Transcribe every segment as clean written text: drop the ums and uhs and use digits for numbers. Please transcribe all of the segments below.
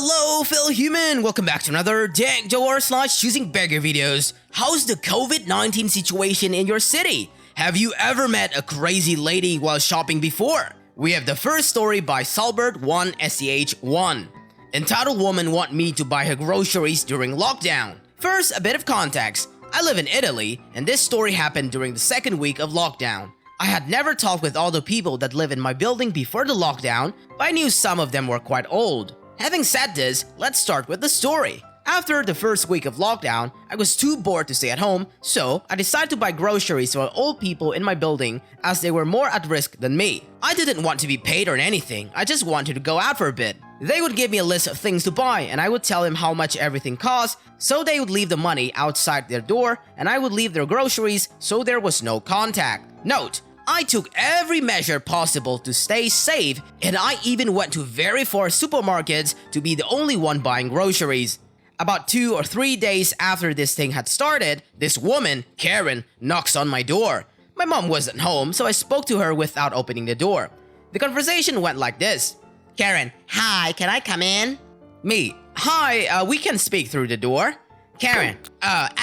Hello, fellow human! Welcome back to another Dank Doggo / ChoosingBeggar videos. How's the COVID-19 situation in your city? Have you ever met a crazy lady while shopping before? We have the first story by Salbert1SCH1. Entitled woman want me to buy her groceries during lockdown. First, a bit of context. I live in Italy, and this story happened during the second week of lockdown. I had never talked with all the people that live in my building before the lockdown, but I knew some of them were quite old. Having said this, let's start with the story. After the first week of lockdown, I was too bored to stay at home, so I decided to buy groceries for old people in my building as they were more at risk than me. I didn't want to be paid or anything, I just wanted to go out for a bit. They would give me a list of things to buy and I would tell them how much everything cost, so they would leave the money outside their door and I would leave their groceries so there was no contact. Note, I took every measure possible to stay safe, and I even went to very far supermarkets to be the only one buying groceries. About 2 or 3 days after this thing had started, this woman, Karen, knocks on my door. My mom wasn't home, so I spoke to her without opening the door. The conversation went like this. Karen, hi, can I come in? Me, hi, we can speak through the door. Karen,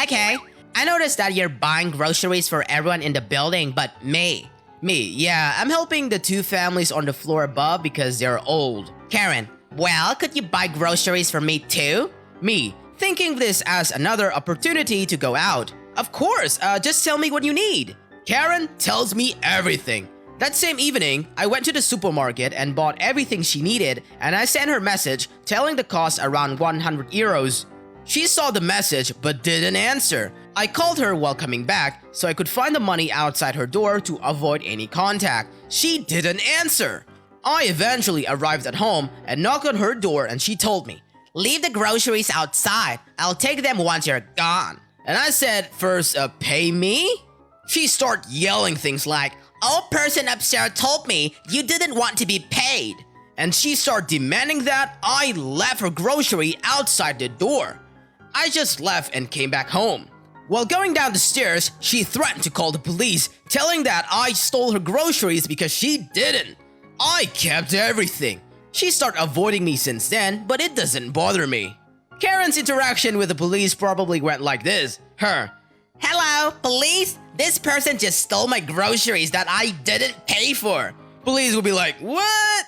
okay. I noticed that you're buying groceries for everyone in the building, but me, yeah, I'm helping the 2 families on the floor above because they're old. Karen, well, could you buy groceries for me too? Me, thinking this as another opportunity to go out. Of course, just tell me what you need. Karen tells me everything. That same evening, I went to the supermarket and bought everything she needed, and I sent her message telling the cost around 100 euros. She saw the message but didn't answer. I called her while coming back so I could find the money outside her door to avoid any contact. She didn't answer. I eventually arrived at home and knocked on her door and she told me, "Leave the groceries outside. I'll take them once you're gone." And I said, "First, pay me?" She started yelling things like, "Old person upstairs told me you didn't want to be paid." And she started demanding that I left her grocery outside the door. I just left and came back home. While going down the stairs, she threatened to call the police, telling that I stole her groceries because she didn't. I kept everything. She started avoiding me since then, but it doesn't bother me. Karen's interaction with the police probably went like this. Her, "Hello, police? This person just stole my groceries that I didn't pay for." Police will be like, "What?"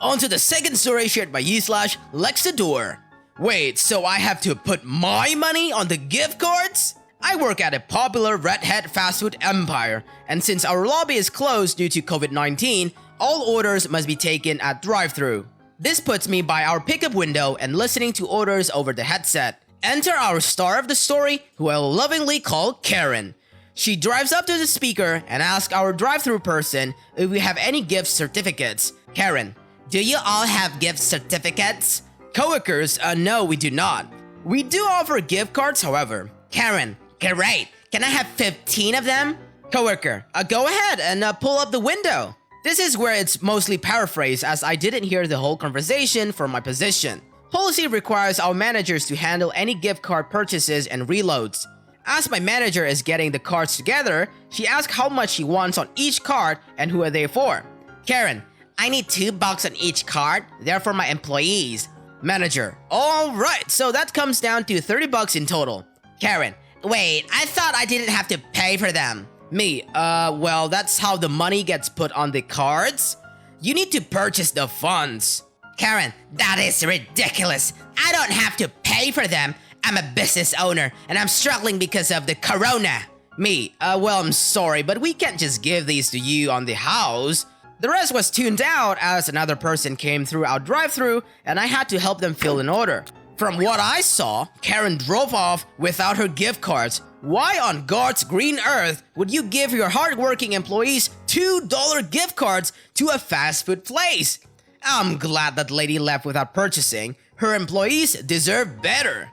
On to the second story shared by u/Lexador. Wait, so I have to put my money on the gift cards? I work at a popular redhead fast food empire, and since our lobby is closed due to COVID-19, all orders must be taken at drive-thru. This puts me by our pickup window and listening to orders over the headset. Enter our star of the story, who I will lovingly call Karen. She drives up to the speaker and asks our drive-thru person if we have any gift certificates. Karen, do you all have gift certificates? Coworkers, no, we do not. We do offer gift cards, however. Karen, great. Can I have 15 of them? Coworker, go ahead and pull up the window. This is where it's mostly paraphrased as I didn't hear the whole conversation from my position. Policy requires our managers to handle any gift card purchases and reloads. As my manager is getting the cards together, she asks how much she wants on each card and who are they for. Karen, I need $2 on each card. They're for my employees. Manager, alright, so that comes down to $30 in total. Karen, wait, I thought I didn't have to pay for them. Me, well, that's how the money gets put on the cards. You need to purchase the funds. Karen, that is ridiculous. I don't have to pay for them. I'm a business owner and I'm struggling because of the corona. Me, well, I'm sorry, but we can't just give these to you on the house. The rest was tuned out as another person came through our drive-thru and I had to help them fill an order. From what I saw, Karen drove off without her gift cards. Why on God's green earth would you give your hardworking employees $2 gift cards to a fast food place? I'm glad that lady left without purchasing. Her employees deserve better.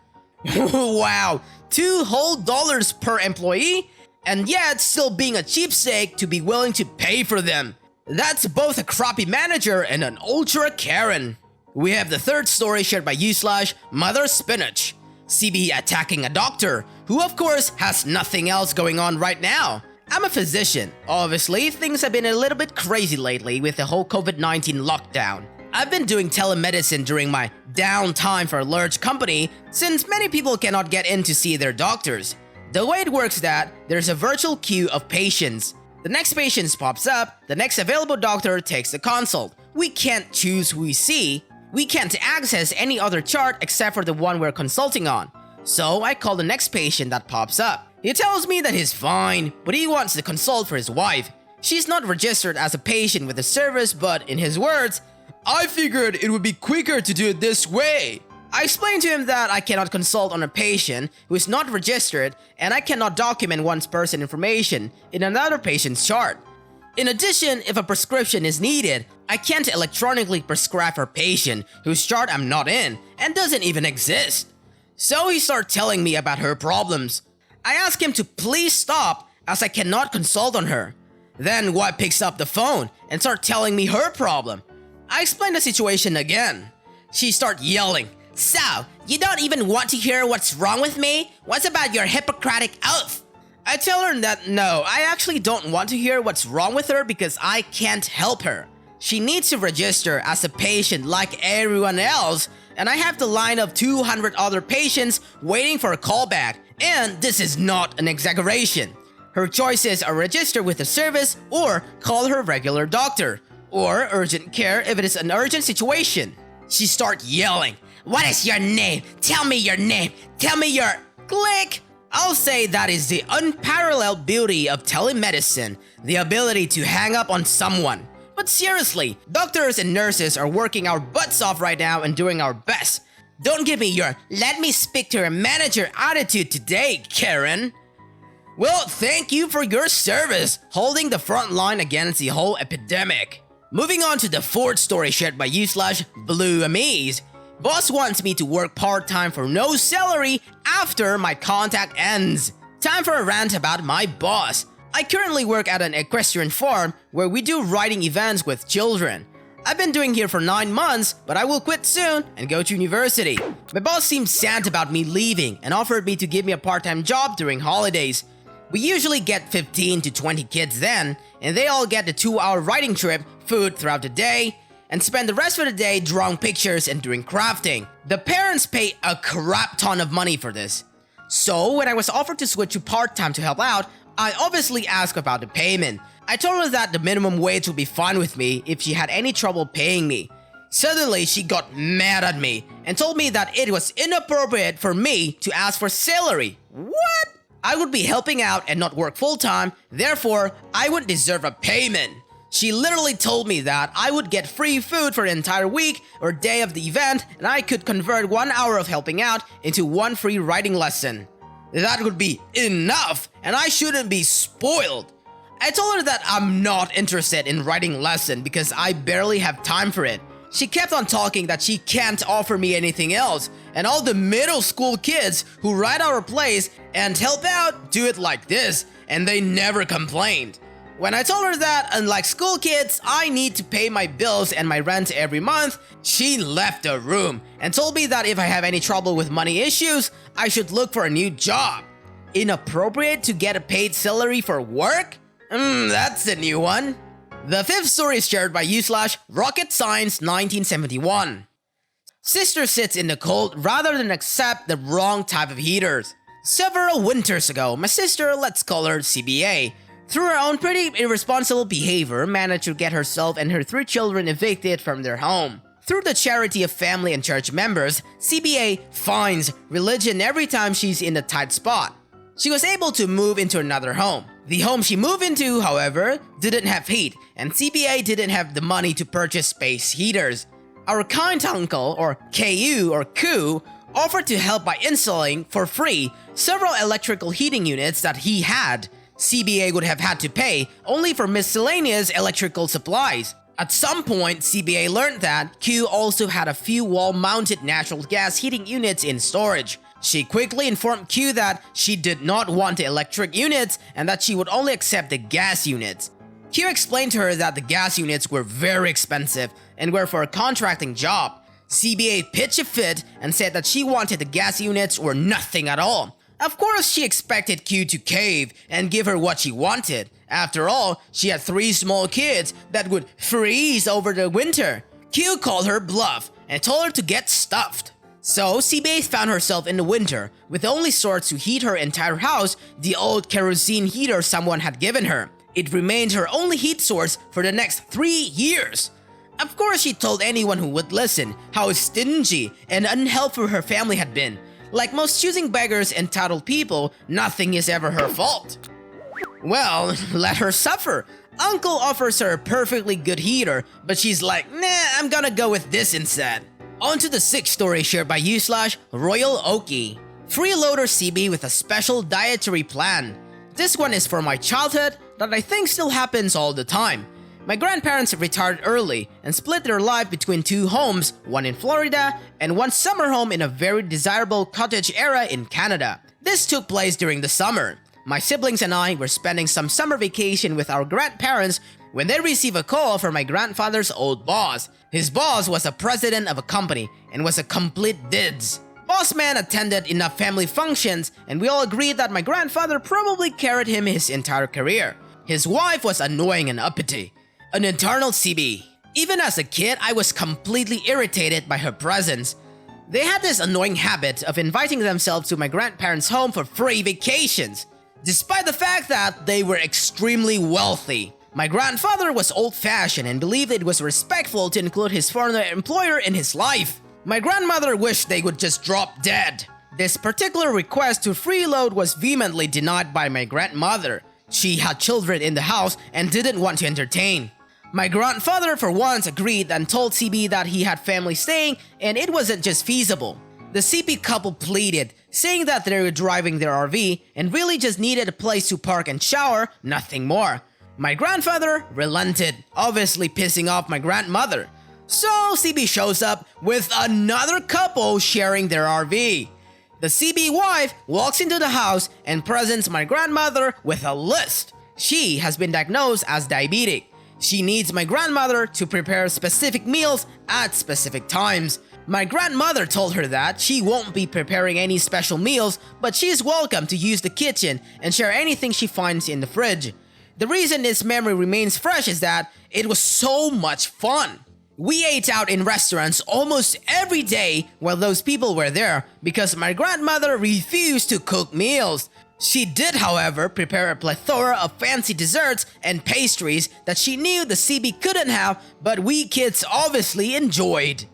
Wow, $2 whole per employee? And yet still being a cheapsake to be willing to pay for them. That's both a crappy manager and an ultra Karen. We have the third story shared by u/Mother Spinach. CB attacking a doctor, who of course has nothing else going on right now. I'm a physician. Obviously, things have been a little bit crazy lately with the whole COVID-19 lockdown. I've been doing telemedicine during my downtime for a large company since many people cannot get in to see their doctors. The way it works is that there's a virtual queue of patients. The next patient pops up, the next available doctor takes the consult. We can't choose who we see. We can't access any other chart except for the one we're consulting on. So I call the next patient that pops up. He tells me that he's fine, but he wants to consult for his wife. She's not registered as a patient with the service, but in his words, "I figured it would be quicker to do it this way." I explained to him that I cannot consult on a patient who is not registered and I cannot document one person's information in another patient's chart. In addition, if a prescription is needed, I can't electronically prescribe for a patient whose chart I'm not in and doesn't even exist. So he started telling me about her problems. I asked him to please stop as I cannot consult on her. Then wife picks up the phone and starts telling me her problem. I explained the situation again. She started yelling, "So, you don't even want to hear what's wrong with me? What's about your Hippocratic oath?" I tell her that no, I actually don't want to hear what's wrong with her because I can't help her. She needs to register as a patient like everyone else, and I have the line of 200 other patients waiting for a callback, and this is not an exaggeration. Her choices are register with the service or call her regular doctor, or urgent care if it is an urgent situation. She starts yelling, "What is your name? Tell me your name. Tell me your..." Click! I'll say that is the unparalleled beauty of telemedicine, the ability to hang up on someone. But seriously, doctors and nurses are working our butts off right now and doing our best. Don't give me your "let me speak to a manager" attitude today, Karen. Well, thank you for your service, holding the front line against the whole epidemic. Moving on to the fourth story shared by you/Blue Amaze. Boss wants me to work part-time for no salary after my contract ends. Time for a rant about my boss. I currently work at an equestrian farm where we do riding events with children. I've been doing here for 9 months, but I will quit soon and go to university. My boss seemed sad about me leaving and offered me to give me a part-time job during holidays. We usually get 15 to 20 kids then, and they all get a 2-hour riding trip, food throughout the day, and spend the rest of the day drawing pictures and doing crafting. The parents pay a crap ton of money for this. So when I was offered to switch to part-time to help out, I obviously asked about the payment. I told her that the minimum wage would be fine with me if she had any trouble paying me. Suddenly, she got mad at me and told me that it was inappropriate for me to ask for salary. What? I would be helping out and not work full-time, therefore, I would deserve a payment. She literally told me that I would get free food for an entire week or day of the event, and I could convert 1 hour of helping out into 1 free riding lesson. That would be enough, and I shouldn't be spoiled. I told her that I'm not interested in riding lesson because I barely have time for it. She kept on talking that she can't offer me anything else, and all the middle school kids who ride our place and help out do it like this, and they never complained. When I told her that, unlike school kids, I need to pay my bills and my rent every month, she left the room and told me that if I have any trouble with money issues, I should look for a new job. Inappropriate to get a paid salary for work? That's a new one. The fifth story is shared by you/Rocket Science 1971. Sister sits in the cold rather than accept the wrong type of heaters. Several winters ago, my sister, let's call her CBA, through her own pretty irresponsible behavior, managed to get herself and her 3 children evicted from their home. Through the charity of family and church members, CBA finds religion every time she's in a tight spot. She was able to move into another home. The home she moved into, however, didn't have heat, and CBA didn't have the money to purchase space heaters. Our kind uncle, or KU or KU, offered to help by installing, for free, several electrical heating units that he had. CBA would have had to pay only for miscellaneous electrical supplies. At some point, CBA learned that Q also had a few wall-mounted natural gas heating units in storage. She quickly informed Q that she did not want the electric units and that she would only accept the gas units. Q explained to her that the gas units were very expensive and were for a contracting job. CBA pitched a fit and said that she wanted the gas units or nothing at all. Of course, she expected Q to cave and give her what she wanted. After all, she had 3 small kids that would freeze over the winter. Q called her bluff and told her to get stuffed. So CB found herself in the winter with the only source to heat her entire house, the old kerosene heater someone had given her. It remained her only heat source for the next 3 years. Of course, she told anyone who would listen how stingy and unhelpful her family had been. Like most choosing beggars entitled people, nothing is ever her fault. Well, let her suffer. Uncle offers her a perfectly good heater, but she's like, nah, I'm gonna go with this instead. On to the 6th story shared by u/Royal Okie. Freeloader CB with a special dietary plan. This one is for my childhood that I think still happens all the time. My grandparents retired early and split their life between 2 homes, one in Florida and one summer home in a very desirable cottage area in Canada. This took place during the summer. My siblings and I were spending some summer vacation with our grandparents when they received a call from my grandfather's old boss. His boss was a president of a company and was a complete dids. Boss man attended enough family functions and we all agreed that my grandfather probably carried him his entire career. His wife was annoying and uppity, an eternal CB. Even as a kid, I was completely irritated by her presence. They had this annoying habit of inviting themselves to my grandparents' home for free vacations, despite the fact that they were extremely wealthy. My grandfather was old-fashioned and believed it was respectful to include his former employer in his life. My grandmother wished they would just drop dead. This particular request to freeload was vehemently denied by my grandmother. She had children in the house and didn't want to entertain. My grandfather for once agreed and told CB that he had family staying and it wasn't just feasible. The CB couple pleaded, saying that they were driving their RV and really just needed a place to park and shower, nothing more. My grandfather relented, obviously pissing off my grandmother. So CB shows up with another couple sharing their RV. The CB wife walks into the house and presents my grandmother with a list. She has been diagnosed as diabetic. She needs my grandmother to prepare specific meals at specific times. My grandmother told her that she won't be preparing any special meals, but she is welcome to use the kitchen and share anything she finds in the fridge. The reason this memory remains fresh is that it was so much fun. We ate out in restaurants almost every day while those people were there because my grandmother refused to cook meals. She did, however, prepare a plethora of fancy desserts and pastries that she knew the CB couldn't have, but we kids obviously enjoyed.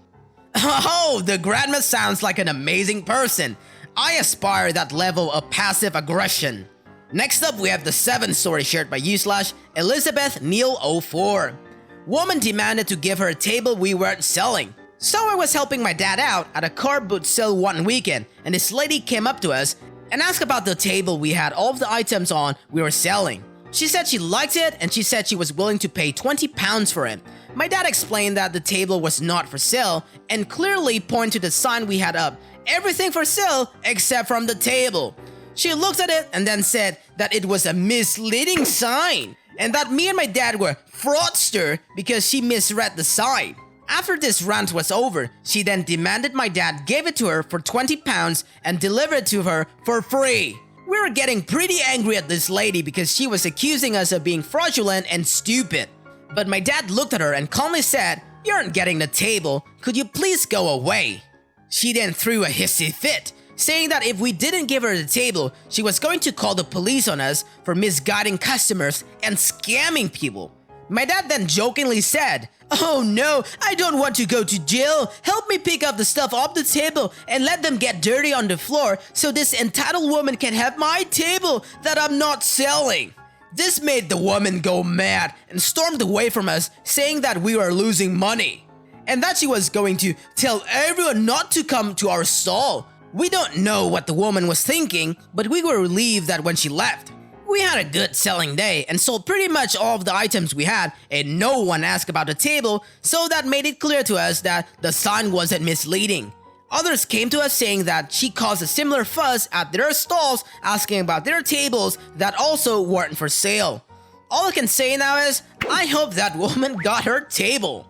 Oh, the grandma sounds like an amazing person. I aspire that level of passive aggression. Next up, we have the 7th story shared by u/Elizabeth Neal 04. Woman demanded to give her a table we weren't selling. So I was helping my dad out at a car boot sale one weekend, and this lady came up to us and asked about the table we had all of the items on we were selling. She said she liked it and she said she was willing to pay 20 pounds for it. My dad explained that the table was not for sale and clearly pointed to the sign we had up, everything for sale except from the table. She looked at it and then said that it was a misleading sign and that me and my dad were fraudster because she misread the sign. After this rant was over, she then demanded my dad give it to her for 20 pounds and deliver it to her for free. We were getting pretty angry at this lady because she was accusing us of being fraudulent and stupid. But my dad looked at her and calmly said, "You aren't getting the table, could you please go away?" She then threw a hissy fit, saying that if we didn't give her the table, she was going to call the police on us for misguiding customers and scamming people. My dad then jokingly said, "Oh no, I don't want to go to jail. Help me pick up the stuff off the table and let them get dirty on the floor so this entitled woman can have my table that I'm not selling." This made the woman go mad and stormed away from us, saying that we were losing money and that she was going to tell everyone not to come to our stall. We don't know what the woman was thinking, but we were relieved that when she left. We had a good selling day and sold pretty much all of the items we had, and no one asked about the table, so that made it clear to us that the sign wasn't misleading. Others came to us saying that she caused a similar fuss at their stalls asking about their tables that also weren't for sale. All I can say now is, I hope that woman got her table.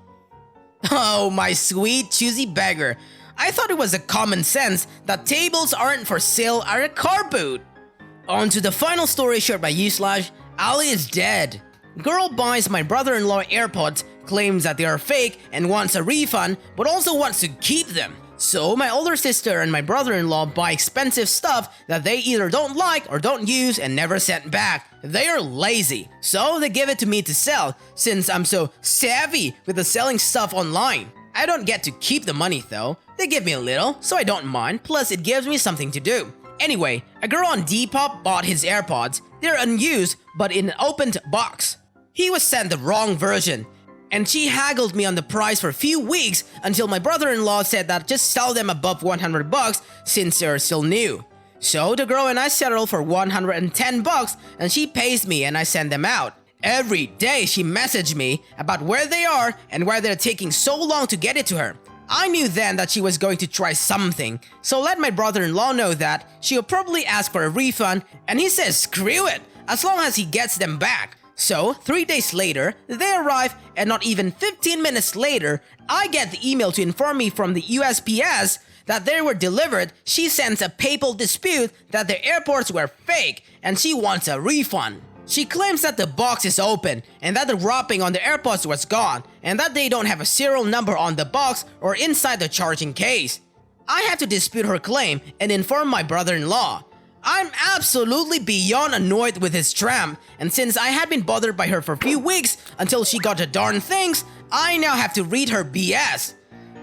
Oh, my sweet choosy beggar. I thought it was a common sense that tables aren't for sale at a car boot. On to the final story shared by u/Ali is dead. Girl buys my brother-in-law AirPods claims that they are fake and wants a refund, but also wants to keep them. So my older sister and my brother-in-law buy expensive stuff that they either don't like or don't use and never send back. They are lazy, so they give it to me to sell, since I'm so savvy with the selling stuff online. I don't get to keep the money though. They give me a little, so I don't mind, plus it gives me something to do. Anyway, a girl on Depop bought his AirPods. They're unused, but in an opened box. He was sent the wrong version, and she haggled me on the price for a few weeks until my brother-in-law said that just sell them above 100 bucks since they're still new. So the girl and I settled for 110 bucks and she pays me and I send them out. Every day she messaged me about where they are and why they're taking so long to get it to her. I knew then that she was going to try something, so let my brother-in-law know that she'll probably ask for a refund, and he says screw it, as long as he gets them back. So 3 days later, they arrive, and not even 15 minutes later, I get the email to inform me from the USPS that they were delivered. She sends a PayPal dispute that the airports were fake, and she wants a refund. She claims that the box is open and that the wrapping on the AirPods was gone and that they don't have a serial number on the box or inside the charging case. I had to dispute her claim and inform my brother-in-law. I'm absolutely beyond annoyed with his tramp, and since I had been bothered by her for a few weeks until she got the darn things, I now have to read her BS.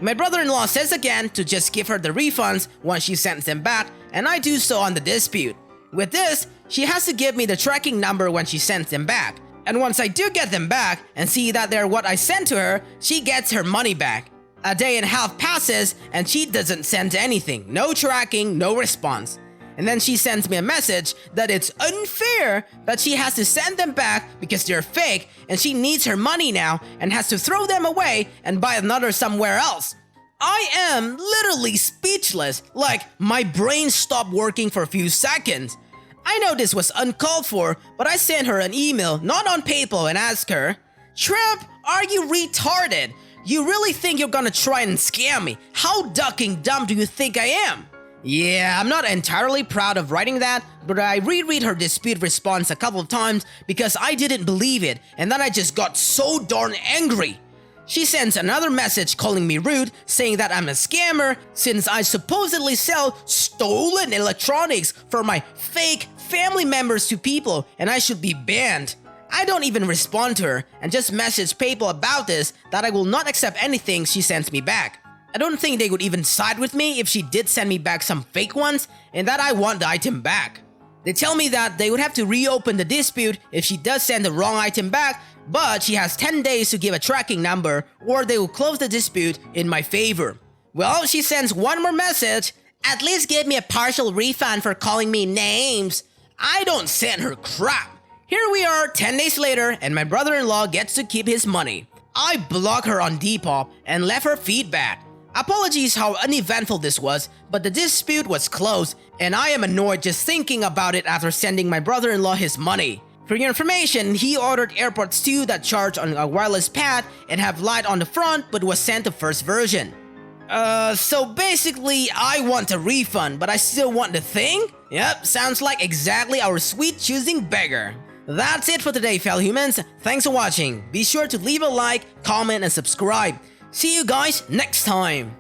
My brother-in-law says again to just give her the refunds once she sends them back, and I do so on the dispute. With this, she has to give me the tracking number when she sends them back. And once I do get them back and see that they're what I sent to her, she gets her money back. A day and a half passes and she doesn't send anything. No tracking, no response. And then she sends me a message that it's unfair that she has to send them back because they're fake and she needs her money now and has to throw them away and buy another somewhere else. I am literally speechless, like my brain stopped working for a few seconds. I know this was uncalled for, but I sent her an email, not on PayPal, and asked her, "Tramp, are you retarded? You really think you're gonna try and scam me? How ducking dumb do you think I am?" Yeah, I'm not entirely proud of writing that, but I reread her dispute response a couple of times because I didn't believe it, and then I just got so darn angry. She sends another message calling me rude, saying that I'm a scammer since I supposedly sell stolen electronics for my fake family members to people and I should be banned. I don't even respond to her and just message PayPal about this that I will not accept anything she sends me back. I don't think they would even side with me if she did send me back some fake ones and that I want the item back. They tell me that they would have to reopen the dispute if she does send the wrong item back, but she has 10 days to give a tracking number or they will close the dispute in my favor. Well, she sends one more message, "At least give me a partial refund for calling me names." I don't send her crap. Here we are 10 days later and my brother-in-law gets to keep his money. I blocked her on Depop and left her feedback. Apologies how uneventful this was, but the dispute was closed and I am annoyed just thinking about it after sending my brother-in-law his money. For your information, he ordered AirPods 2 that charge on a wireless pad and have light on the front but was sent the first version. So basically I want a refund but I still want the thing? Yep, sounds like exactly our sweet choosing beggar. That's it for today, fellow humans. Thanks for watching. Be sure to leave a like, comment, and subscribe. See you guys next time.